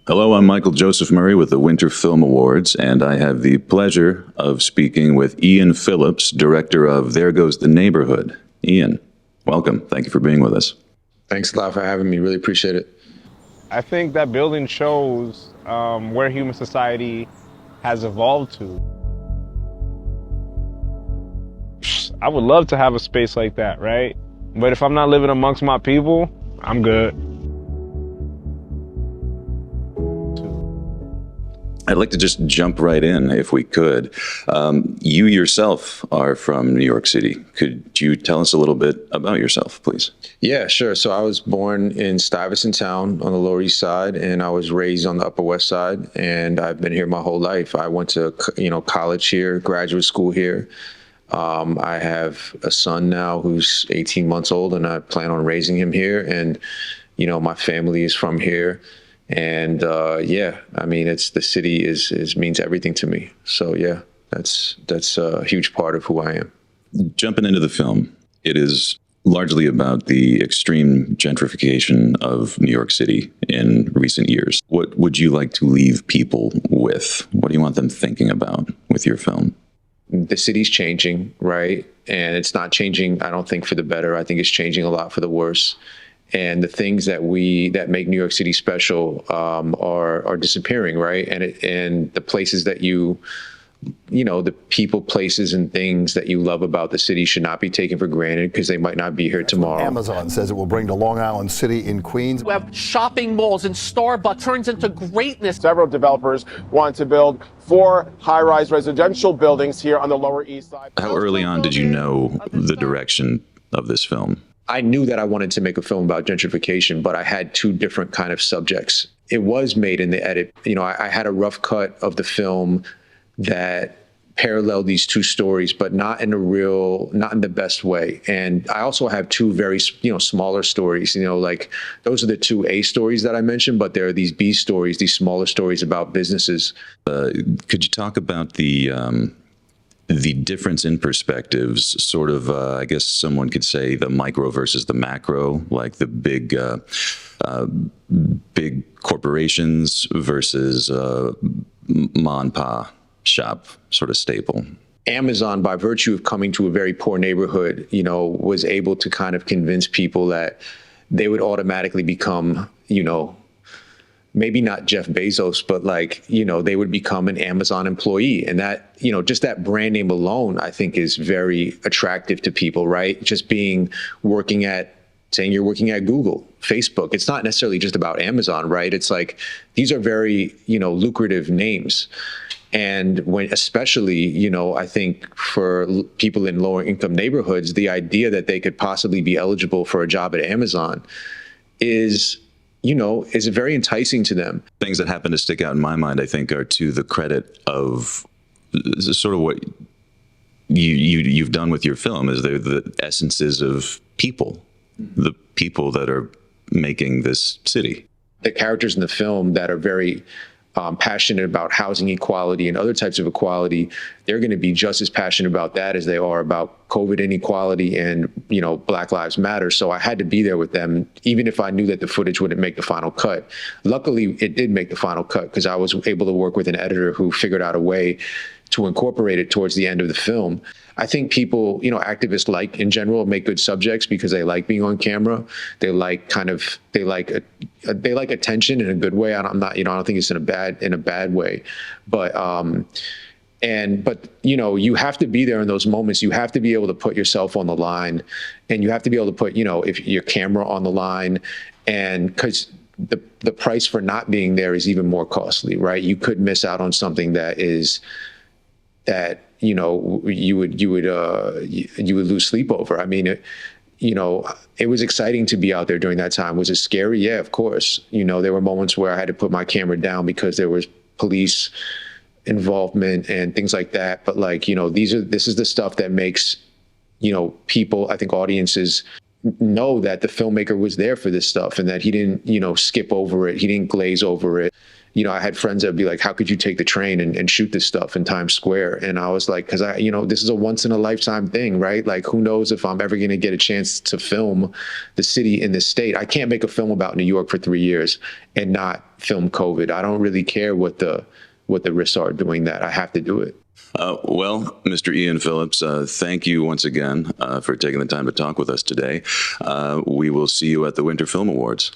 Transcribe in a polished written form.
Hello, I'm Michael Joseph Murray with the Winter Film Awards, and I have the pleasure of speaking with Ian Phillips, director of There Goes the Neighborhood. Ian, welcome. Thank you for being with us. Thanks a lot for having me. Really appreciate it. I think that building shows where human society has evolved to. I would love to have a space like that, right? But if I'm not living amongst my people, I'm good. I'd like to just jump right in, if we could. You yourself are from New York City. Could you tell us a little bit about yourself, please? Yeah, sure. So I was born in Stuyvesant Town on the Lower East Side, and I was raised on the Upper West Side, and I've been here my whole life. I went to college here, graduate school here. I have a son now who's 18 months old, and I plan on raising him here. And, my family is from here. And the city means everything to me. So yeah, that's a huge part of who I am. Jumping into the film, it is largely about the extreme gentrification of New York City in recent years. What would you like to leave people with? What do you want them thinking about with your film? The city's changing, right? And it's not changing, I don't think, for the better. I think it's changing a lot for the worse. And the things that make New York City special are disappearing, right? And the places that the people, places, and things that you love about the city should not be taken for granted because they might not be here tomorrow. Amazon says it will bring to Long Island City in Queens. We have shopping malls and Starbucks turns into greatness. Several developers want to build 4 high-rise residential buildings here on the Lower East Side. How early on did you know the direction of this film? I knew that I wanted to make a film about gentrification, but I had 2 different kind of subjects. It was made in the edit. I had a rough cut of the film that paralleled these 2 stories, but not in the best way. And I also have 2 very, smaller stories, like those are the 2 A stories that I mentioned, but there are these B stories, these smaller stories about businesses. Could you talk about the difference in perspectives, sort of, I guess someone could say the micro versus the macro, like the big corporations versus ma and pa shop sort of staple? Amazon, by virtue of coming to a very poor neighborhood, was able to kind of convince people that they would automatically become, maybe not Jeff Bezos, but they would become an Amazon employee. And that, just that brand name alone, I think is very attractive to people, right? Just saying you're working at Google, Facebook. It's not necessarily just about Amazon, right? It's like, these are very, lucrative names. And especially, I think for people in lower income neighborhoods, the idea that they could possibly be eligible for a job at Amazon is very enticing to them. Things that happen to stick out in my mind, I think, are to the credit of sort of what you've done with your film, is they're the essences of people, the people that are making this city. The characters in the film that are very passionate about housing equality and other types of equality, they're going to be just as passionate about that as they are about COVID inequality and, Black Lives Matter. So I had to be there with them, even if I knew that the footage wouldn't make the final cut. Luckily, it did make the final cut because I was able to work with an editor who figured out a way to incorporate it towards the end of the film. I think people, activists in general make good subjects because they like being on camera. They like attention in a good way. I don't think it's in a bad way, but you have to be there in those moments. You have to be able to put yourself on the line, and you have to be able to put, if your camera on the line, and because the price for not being there is even more costly, right? You could miss out on something that you would lose sleep over. I mean, it was exciting to be out there during that time. Was it scary? Yeah, of course. There were moments where I had to put my camera down because there was police involvement and things like that. But this is the stuff that makes, people, I think audiences know that the filmmaker was there for this stuff and that he didn't, skip over it. He didn't glaze over it. you know, I had friends that would be like, how could you take the train and shoot this stuff in Times Square? And I was like, because you know, this is a once in a lifetime thing, right? Like, who knows if I'm ever going to get a chance to film the city in this state. I can't make a film about New York for 3 years and not film COVID. I don't really care what the risks are doing that. I have to do it. Well, Mr. Ian Phillips, thank you once again for taking the time to talk with us today. We will see you at the Winter Film Awards.